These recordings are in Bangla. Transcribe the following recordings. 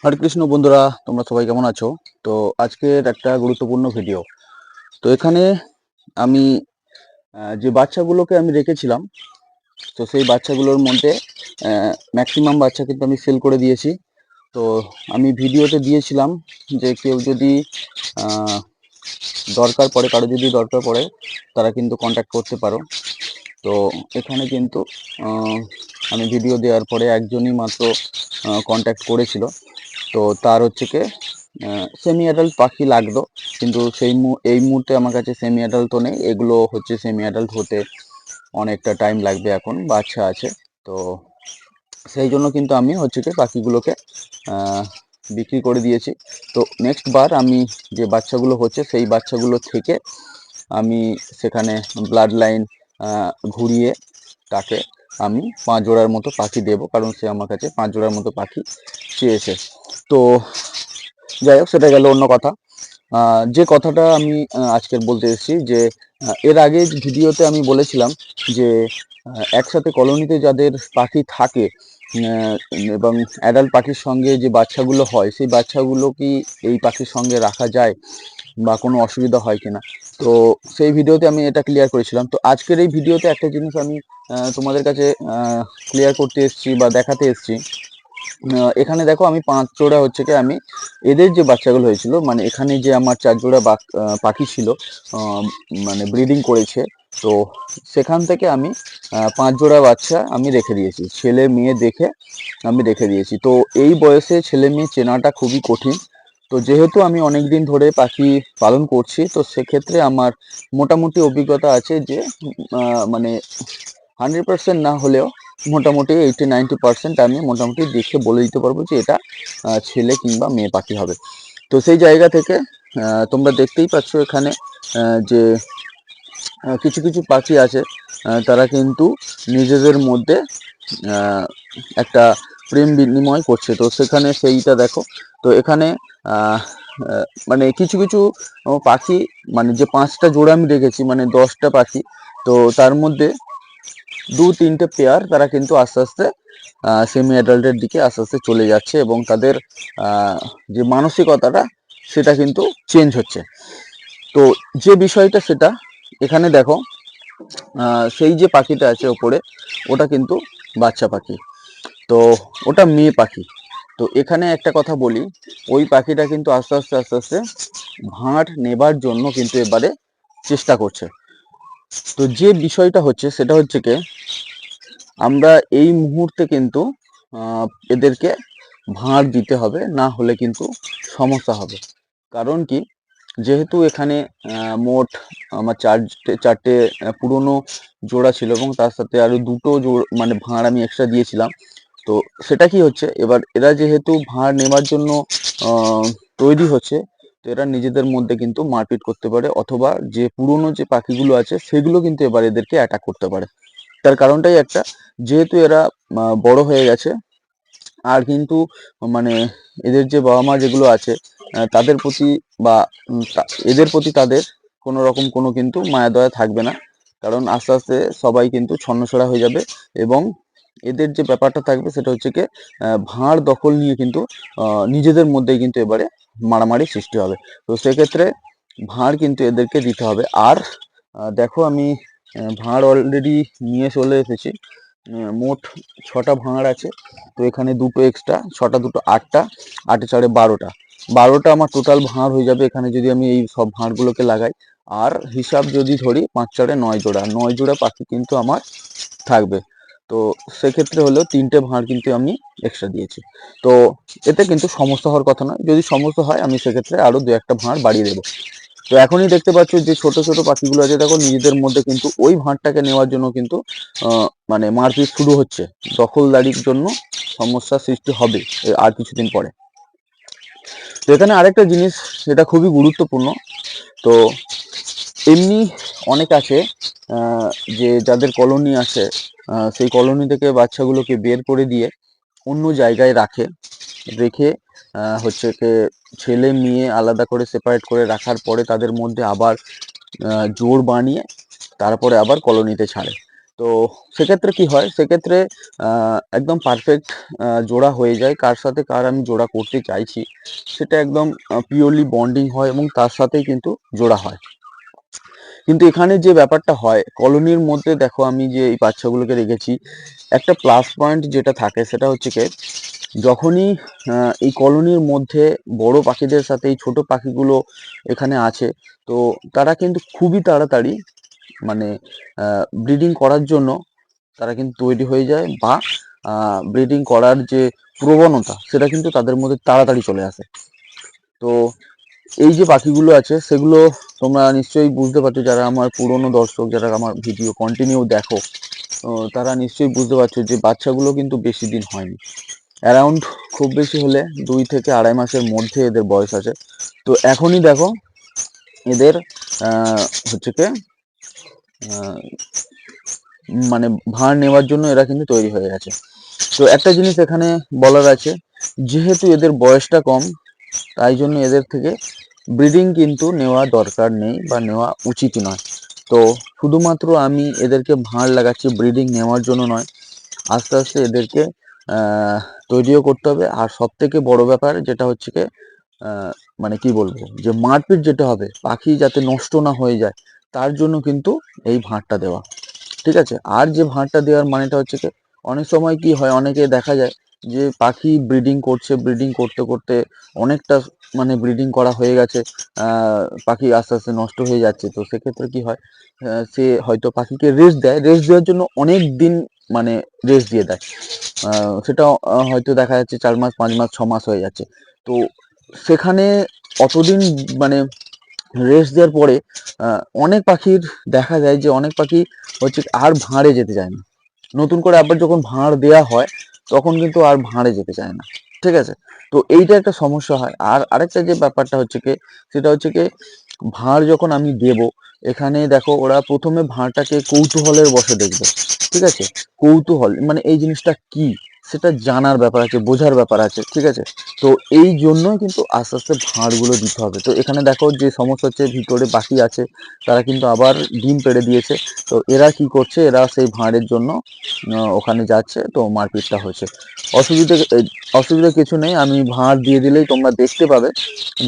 হরে কৃষ্ণ বন্ধুরা, তোমরা সবাই কেমন আছো? তো আজকের একটা গুরুত্বপূর্ণ ভিডিও। তো এখানে আমি যে বাচ্চাগুলোকে আমি রেখেছিলাম, তো সেই বাচ্চাগুলোর মধ্যে ম্যাক্সিমাম বাচ্চা কিন্তু আমি সেল করে দিয়েছি। তো আমি ভিডিওতে দিয়েছিলাম যে কেউ যদি আহ, দরকার পড়ে, কারো যদি দরকার পড়ে, তারা কিন্তু কন্ট্যাক্ট করতে পারো। তো এখানে কিন্তু আহ, আমি ভিডিও দেওয়ার পরে একজনই মাত্র কন্ট্যাক্ট করেছিল। তো তার হচ্ছে কি সেমি অ্যাডাল্ট পাখি লাগতো, কিন্তু এই মুহূর্তে আমার কাছে সেমি অ্যাডাল্ট তো নেই। এগুলো হচ্ছে সেমি অ্যাডাল্ট হতে অনেকটা টাইম লাগবে, এখন বাচ্চা আছে। তো সেই জন্য কিন্তু আমি হচ্ছে কি পাখিগুলোকে আহ, বিক্রি করে দিয়েছি। তো নেক্সট বার আমি যে বাচ্চাগুলো হচ্ছে সেই বাচ্চাগুলো থেকে আমি সেখানে ব্লাড লাইন ঘুরিয়ে তাকে আমি 5 জোড়ার মতো পাখি দেবো, কারণ সে আমার কাছে 5 জোড়ার মতো পাখি চেয়েছে। তো যাই হোক, সেটা গেল অন্য কথা। যে কথাটা আমি আজকের বলতে এসেছি যে এর আগে ভিডিওতে আমি বলেছিলাম যে একসাথে কলোনিতে যাদের পাখি থাকে আহ, এবং অ্যাডাল্ট পাখির সঙ্গে যে বাচ্চাগুলো হয়, সেই বাচ্চাগুলো কি এই পাখির সঙ্গে রাখা যায় বা কোনো অসুবিধা হয় কিনা। তো সেই ভিডিওতে আমি এটা ক্লিয়ার করেছিলাম। তো আজকের এই ভিডিওতে একটা জিনিস আমি তোমাদের কাছে ক্লিয়ার করতে এসেছি বা দেখাতে এসেছি। এখানে দেখো, আমি 5 জোড়া হচ্ছে কি আমি এদের যে বাচ্চাগুলো হয়েছিল, মানে এখানে যে আমার 4 জোড়া পাখি ছিল, আহ, মানে ব্রিডিং করেছে। তো সেখান থেকে আমি 5 জোড়া বাচ্চা আমি রেখে দিয়েছি, ছেলে মেয়ে দেখে আমি রেখে দিয়েছি। তো এই বয়সে ছেলে মেয়ে চেনাটা খুবই কঠিন। তো যেহেতু আমি অনেক দিন ধরে পাখি পালন করছি, তো সেক্ষেত্রে আমার মোটামুটি অভিজ্ঞতা আছে যে মানে 100% না হলেও মোটামুটি 80-90% আমি মোটামুটি দেখে বলে দিতে পারবো যে এটা ছেলে কিংবা মেয়ে পাখি হবে। তো সেই জায়গা থেকে তোমরা দেখতেই পাচ্ছ এখানে যে কিছু কিছু পাখি আছে, তারা কিন্তু নিজেদের মধ্যে আহ, একটা প্রেম বিনিময় করছে। তো সেখানে সেইটা দেখো। তো এখানে আহ, মানে কিছু কিছু পাখি, মানে যে 5টা জোড়া আমি রেখেছি, মানে 10টা পাখি, তো তার মধ্যে 2-3টে পেয়ার তারা কিন্তু আস্তে আস্তে সেমি অ্যাডাল্টের দিকে আস্তে আস্তে চলে যাচ্ছে, এবং তাদের যে মানসিকতাটা সেটা কিন্তু চেঞ্জ হচ্ছে। তো যে বিষয়টা সেটা এখানে দেখো, সেই যে পাখিটা আছে ওপরে, ওটা কিন্তু বাচ্চা পাখি। তো ওটা মেয়ে পাখি। তো এখানে একটা কথা বলি, ওই পাখিটা কিন্তু আস্তে আস্তে আস্তে আস্তে ভাঁড় নেবার জন্য কিন্তু এবারে চেষ্টা করছে। তো যে বিষয়টা হচ্ছে সেটা হচ্ছে কি, আমরা এই মুহূর্তে কিন্তু এদেরকে ভাঁড় দিতে হবে, না হলে কিন্তু সমস্যা হবে। কারণ কি, যেহেতু এখানে মোট আমার চারটে পুরনো জোড়া ছিল, এবং তার সাথে আরো দুটো মানে ভাঁড় আমি এক্সট্রা দিয়েছিলাম। তো সেটা কি হচ্ছে, এবার এরা যেহেতু ভাঁড় নেবার জন্য আহ, তৈরি হচ্ছে, তো এরা নিজেদের মধ্যে কিন্তু মারপিট করতে পারে, অথবা যে পুরনো যে পাখিগুলো আছে সেগুলো কিন্তু এবার এদেরকে অ্যাটাক করতে পারে। তার কারণটাই একটা, যেহেতু এরা বড় হয়ে গেছে, আর কিন্তু মানে এদের যে বাবা মা যেগুলো আছে তাদের প্রতি বা এদের প্রতি তাদের কোনো রকম কোনো কিন্তু মায়া দয়া থাকবে না। কারণ আস্তে আস্তে সবাই কিন্তু ছন্নছাড়া হয়ে যাবে, এবং এদের যে ব্যাপারটা থাকবে সেটা হচ্ছে কি, ভাঁড় দখল নিয়ে কিন্তু নিজেদের মধ্যেই কিন্তু এবারে মারামারি সৃষ্টি হবে। তো সেক্ষেত্রে ভাঁড় কিন্তু এদেরকে দিতে হবে। আর দেখো, আমি ভাঁড় অলরেডি নিয়ে চলে এসেছি। মোট 6টা ভাঁড় আছে। তো এখানে দুটো এক্সট্রা, 6টা দুটো 8টা, 8 4 12টা আমার টোটাল ভাঁড় হয়ে যাবে এখানে, যদি আমি এই সব ভাঁড়গুলোকে লাগাই। আর হিসাব যদি ধরি, 5 4 9 জোড়া পাখি কিন্তু আমার থাকবে। তো সেক্ষেত্রে হলেও 3টে ভাঁড় কিন্তু আমি এক্সট্রা দিয়েছি। তো এতে কিন্তু সমস্যা হওয়ার কথা নয়। যদি সমস্যা হয়, আমি সেক্ষেত্রে আরো 2-1টা ভাঁড় বাড়িয়ে দেবো। তো এখনই দেখতে পাচ্ছ যে ছোট ছোট পাখিগুলো আছে, দেখো নিজেদের মধ্যে কিন্তু ওই ভাঁড়টাকে নেওয়ার জন্য কিন্তু মানে মারপিট শুরু হচ্ছে। দখলদারির জন্য সমস্যা সৃষ্টি হবে আর কিছুদিন পরে। তো এখানে আরেকটা জিনিস, সেটা খুবই গুরুত্বপূর্ণ। তো এমনি অনেক আছে যে যাদের কলোনি আছে, সেই কলোনি থেকে বাচ্চাগুলোকে বের করে দিয়ে অন্য জায়গায় রেখে হচ্ছে কি, ছেলে মেয়ে আলাদা করে সেপারেট করে রাখার পরে তাদের মধ্যে আবার জোড় বানিয়ে তারপরে আবার কলোনিতে ছাড়ে। তো সেক্ষেত্রে কি হয়, সেক্ষেত্রে একদম পারফেক্ট জোড়া হয়ে যায়। কার সাথে কার আমি জোড়া করতে চাইছি সেটা একদম পিওরলি বন্ডিং হয় এবং তার সাথেই কিন্তু জোড়া হয়। কিন্তু এখানে যে ব্যাপারটা হয় কলোনির মধ্যে, দেখো আমি যে এই বাচ্চাগুলোকে রেখেছি, একটা প্লাস পয়েন্ট যেটা থাকে সেটা হচ্ছে কি, যখনই এই কলোনির মধ্যে বড় পাখিদের সাথে এই ছোট পাখিগুলো এখানে আছে, তো তারা কিন্তু খুবই তাড়াতাড়ি মানে ব্রিডিং করার জন্য তারা কিন্তু তৈরি হয়ে যায়, বা ব্রিডিং করার যে প্রবণতা সেটা কিন্তু তাদের মধ্যে তাড়াতাড়ি চলে আসে। তো এই যে পাখিগুলো আছে সেগুলো তোমরা নিশ্চয়ই বুঝতে পারছো, যারা আমার পুরনো দর্শক, যারা আমার ভিডিও কন্টিনিউ দেখো, তারা নিশ্চয়ই বুঝতে পারছো যে বাচ্চাগুলো কিন্তু বেশি দিন হয়নি। অ্যারাউন্ড খুব বেশি হলে 2 থেকে 2.5 মাসের মধ্যে এদের বয়স আছে। তো এখনই দেখো এদের হচ্ছে কি মানে ভাঁড় নেওয়ার জন্য এরা কিন্তু তৈরি হয়ে গেছে। তো একটা জিনিস এখানে বলার আছে, যেহেতু এদের বয়সটা কম, তাই জন্য এদের থেকে ব্রিডিং কিন্তু নেওয়া দরকার নেই বা নেওয়া উচিত নয়। তো শুধুমাত্র আমি এদেরকে ভাঁড় লাগাচ্ছি ব্রিডিং নেওয়ার জন্য নয়, আস্তে আস্তে এদেরকে তৈরিও করতে হবে। আর সব থেকে বড় ব্যাপার যেটা হচ্ছে কি, মানে কি বলবো, যে মারপিট যেটা হবে, পাখি যাতে নষ্ট না হয়ে যায়, তার জন্য কিন্তু এই ভাঁড়টা দেওয়া। ঠিক আছে, আর যে ভাঁড়টা দেওয়ার মানেটা হচ্ছে কি, অনেক সময় কি হয়, অনেকে দেখা যায় যে পাখি ব্রিডিং করছে, ব্রিডিং করতে করতে অনেকটা মানে ব্রিডিং করা হয়ে গেছে, পাখি আস্তে আস্তে নষ্ট হয়ে যাচ্ছে। তো সেক্ষেত্রে কি হয়, সে হয়তো পাখিকে রেস্ট দেয়, রেস্ট দেওয়ার জন্য অনেক দিন মানে রেস্ট দিয়ে দেয়, সেটা হয়তো দেখা যাচ্ছে 4 মাস 5 মাস 6 মাস হয়ে যাচ্ছে। তো সেখানে অতদিন মানে রেস্ট দেওয়ার পরে অনেক পাখির দেখা যায় যে অনেক পাখি হচ্ছে আর ভাঁড়ে যেতে চায় না। নতুন করে আবার যখন ভাঁড় দেওয়া হয় তখন কিন্তু আর ভাঁড়ে যেতে চায় না। ঠিক আছে, তো এইটা একটা সমস্যা হয়। আর আরেকটা যে ব্যাপারটা হচ্ছে কি, সেটা হচ্ছে কি, ভাঁড় যখন আমি দেব, এখানে দেখো ওরা প্রথমে ভাঁড়টাকে কৌতূহলের বশে দেখবে। ঠিক আছে, কৌতূহল মানে এই জিনিসটা কি সেটা জানার ব্যাপার আছে, বোঝার ব্যাপার আছে। ঠিক আছে, তো এই জন্যই কিন্তু আস্তে আস্তে ভাঁড়গুলো দিতে হবে। তো এখানে দেখো যে সমস্যা হচ্ছে, ভিতরে পাখি আছে, তারা কিন্তু আবার ডিম পেড়ে দিয়েছে। তো এরা কি করছে, এরা সেই ভাঁড়ের জন্য ওখানে যাচ্ছে, তো মারপিটটা হচ্ছে। অসুবিধা অসুবিধা কিছু নেই, আমি ভাঁড় দিয়ে দিলেই তোমরা দেখতে পাবে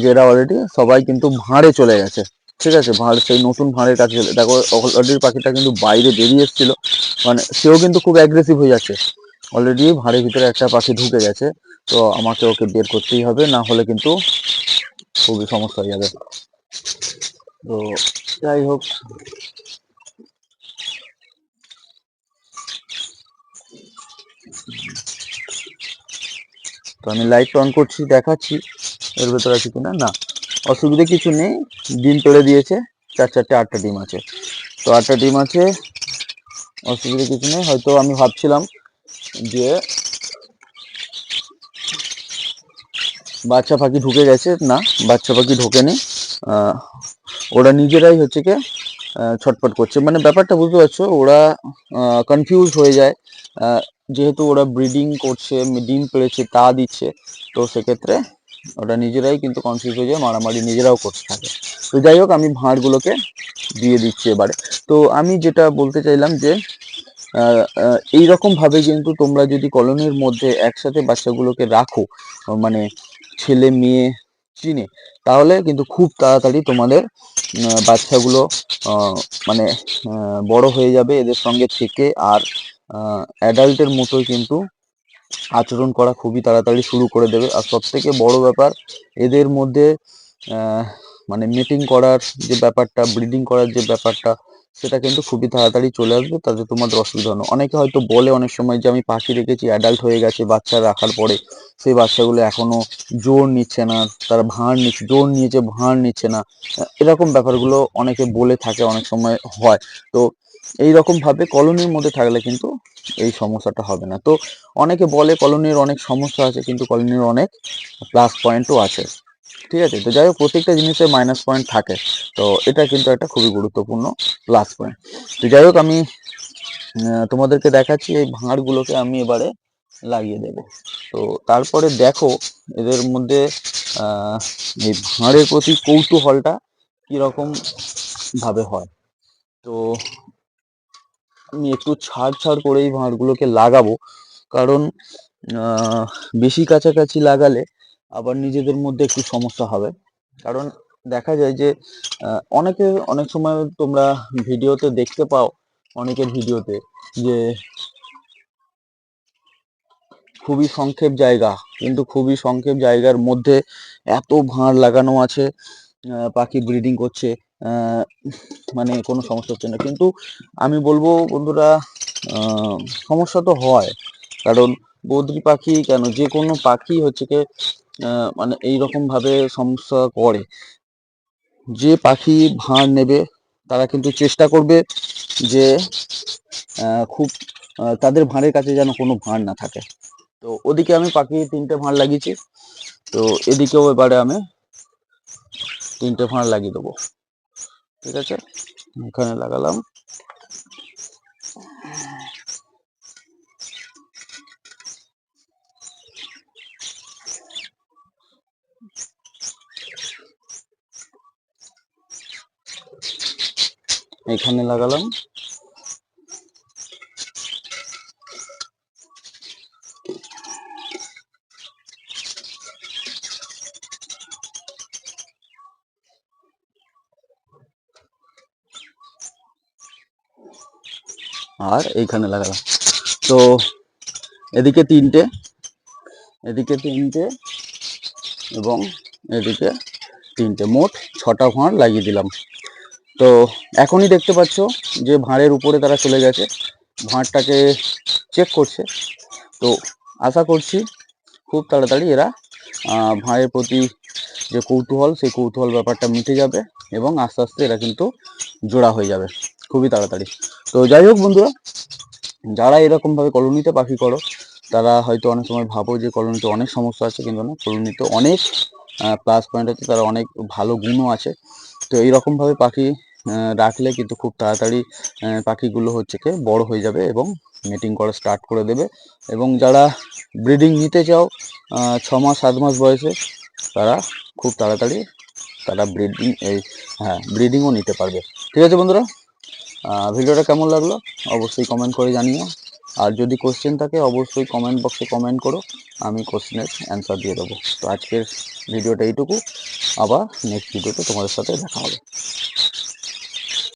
যে এরা অলরেডি সবাই কিন্তু ভাঁড়ে চলে গেছে। ঠিক আছে, ভাঁড় সেই নতুন ভাঁড়ের কাছে দেখো অলরেডি পাখিটা কিন্তু বাইরে বেরিয়ে এসেছিল, মানে সেও কিন্তু খুব অ্যাগ্রেসিভ হয়ে যাচ্ছে। অলরেডি ভাঁড়ের ভিতরে একটা পাখি ঢুকে গেছে, তো আমাকে ওকে বের করতেই হবে, না হলে কিন্তু খুবই সমস্যা হয়ে যাবে। তো যাই হোক, তো আমি লাইট অন করছি, দেখাচ্ছি এর ভেতরে আছে কিনা। না, অসুবিধা কিছু নেই, ডিম পেড়ে দিয়েছে, 4-4টে 8টা ডিম আছে। তো 8টা ডিম আছে, অসুবিধা কিছু নেই। হয়তো আমি ভাবছিলাম যে বাচ্চা পাখি ঢুকে গেছে, না, বাচ্চা পাখি ঢোকেনি, ওরা নিজেরাই হচ্ছে কি ছটফট করছে। মানে ব্যাপারটা বুঝতে পারছো, ওরা কনফিউজ হয়ে যায়, যেহেতু ওরা ব্রিডিং করছে, ডিম পেড়েছে, তা দিচ্ছে। তো সেক্ষেত্রে ওরা নিজেরাই কিন্তু কনফিউজ হয়ে যায়, মারামারি নিজেরাও করতে থাকে। তো যাই হোক, আমি ভাঁড়গুলোকে দিয়ে দিচ্ছি এবারে। তো আমি যেটা বলতে চাইলাম যে এইরকম ভাবে কিন্তু তোমরা যদি কলোনির মধ্যে একসাথে বাচ্চাগুলোকে রাখো, মানে ছেলে মেয়ে চিনে, তাহলে কিন্তু খুব তাড়াতাড়ি তোমাদের বাচ্চাগুলো মানে বড় হয়ে যাবে এদের সঙ্গে থেকে। আর অ্যাডাল্টের মতোই কিন্তু আচরণ করা খুবই তাড়াতাড়ি শুরু করে দেবে। আর সব থেকে বড় ব্যাপার, এদের মধ্যে আহ, মানে মিটিং করার যে ব্যাপারটা, ব্রিডিং করার যে ব্যাপারটা, সেটা কিন্তু খুবই তাড়াতাড়ি চলে আসবে, তাতে তোমাদের অসুবিধা হবে না। অনেকে হয়তো বলে অনেক সময় যে আমি পাখি রেখেছি, অ্যাডাল্ট হয়ে গেছে, বাচ্চা রাখার পরে সেই বাচ্চাগুলো এখনো জোর নিচ্ছে না, তারা ভাঁড় নিচ্ছে, জোর নিয়েছে ভাঁড় নিচ্ছে না, এরকম ব্যাপারগুলো অনেকে বলে থাকে, অনেক সময় হয়। তো এই রকম ভাবে কলোনির মধ্যে থাকলে কিন্তু এই সমস্যাটা হবে না। তো অনেকে বলে কলোনির অনেক সমস্যা আছে, কিন্তু কলোনির অনেক প্লাস পয়েন্টও আছে। ঠিক আছে, তো যাই হোক, প্রত্যেকটা জিনিসের মাইনাস পয়েন্ট থাকে, তো এটা কিন্তু একটা খুবই গুরুত্বপূর্ণ প্লাস পয়েন্ট। তো যাই হোক, আমি তোমাদেরকে দেখাচ্ছি এই ভাঁড়গুলোকে আমি এবারে লাগিয়ে দেব। তো তারপরে দেখো এদের মধ্যে আহ এই ভাঁড়ের প্রতি কৌতূহলটা কিরকম ভাবে হয়। তো আমি একটু ছাড় ছাড় করেই ভাঁড়গুলোকে লাগাবো, কারণ বেশি কাছাকাছি লাগালে আবার নিজেদের মধ্যে একটু সমস্যা হবে। কারণ দেখা যায় যে অনেক সময় তোমরা ভিডিওতে দেখতে পাও, অনেকের ভিডিওতে, যে খুবই সংক্ষেপ জায়গা, কিন্তু খুবই সংক্ষেপ জায়গার মধ্যে এত ভাঁড় লাগানো আছে, পাখি ব্রিডিং করছে, আহ, মানে কোনো সমস্যা হচ্ছে না। কিন্তু আমি বলবো বন্ধুরা, সমস্যা তো হয়, কারণ বদ্রি পাখি কেন, যে কোনো পাখি হচ্ছে কি মানে এইরকম ভাবে সমস্যা করে। যে পাখি ভাঁড় নেবে তারা কিন্তু চেষ্টা করবে যে খুব তাদের ভাঁড়ের কাছে যেন কোনো ভাঁড় না থাকে। তো ওদিকে আমি পাখি 3টে ভাঁড় লাগিয়েছি, তো এদিকেও এবারে আমি 3টে ভাঁড় লাগিয়ে দেবো। ঠিক আছে, এখানে লাগালাম। এখানে লাগালাম। আর এইখানে লাগালাম। তো এদিকে 3টে, এদিকে 3টে, এবং এদিকে 3টে, মোট 6টা ভাঁড় লাগিয়ে দিলাম। তো এখনই দেখতে পাচ্ছ যে ভাঁড়ের উপরে তারা চলে গেছে, ভাঁড়টাকে চেক করছে। তো আশা করছি খুব তাড়াতাড়ি এরা ভাঁড়ের প্রতি যে কৌতূহল, সেই কৌতূহল ব্যাপারটা মিটে যাবে, এবং আস্তে আস্তে এরা কিন্তু জোড়া হয়ে যাবে খুবই তাড়াতাড়ি। তো যাই হোক বন্ধুরা, যারা এরকমভাবে কলোনিতে পাখি করো, তারা হয়তো অনেক সময় ভাবো যে কলোনিতে অনেক সমস্যা আছে, কিন্তু না, কলোনিতে অনেক প্লাস পয়েন্ট আছে, তারা অনেক ভালো গুণও আছে। তো এইরকমভাবে পাখি রাখলে কিন্তু খুব তাড়াতাড়ি পাখিগুলো হচ্ছে কি বড় হয়ে যাবে এবং মিটিং করা স্টার্ট করে দেবে। এবং যারা ব্রিডিং নিতে চাও 6 মাস 7 মাস বয়সে, তারা খুব তাড়াতাড়ি তারা ব্রিডিংও নিতে পারবে। ঠিক আছে বন্ধুরা, ভিডিওটা কেমন লাগলো অবশ্যই কমেন্ট করে জানিও। আর যদি কোশ্চেন থাকে অবশ্যই কমেন্ট বক্সে কমেন্ট করো, আমি কোশ্চেনের অ্যান্সার দিয়ে দেবো। তো আজকের ভিডিওটা এইটুকু, আবার নেক্সট ভিডিওতে তোমাদের সাথে দেখা হবে।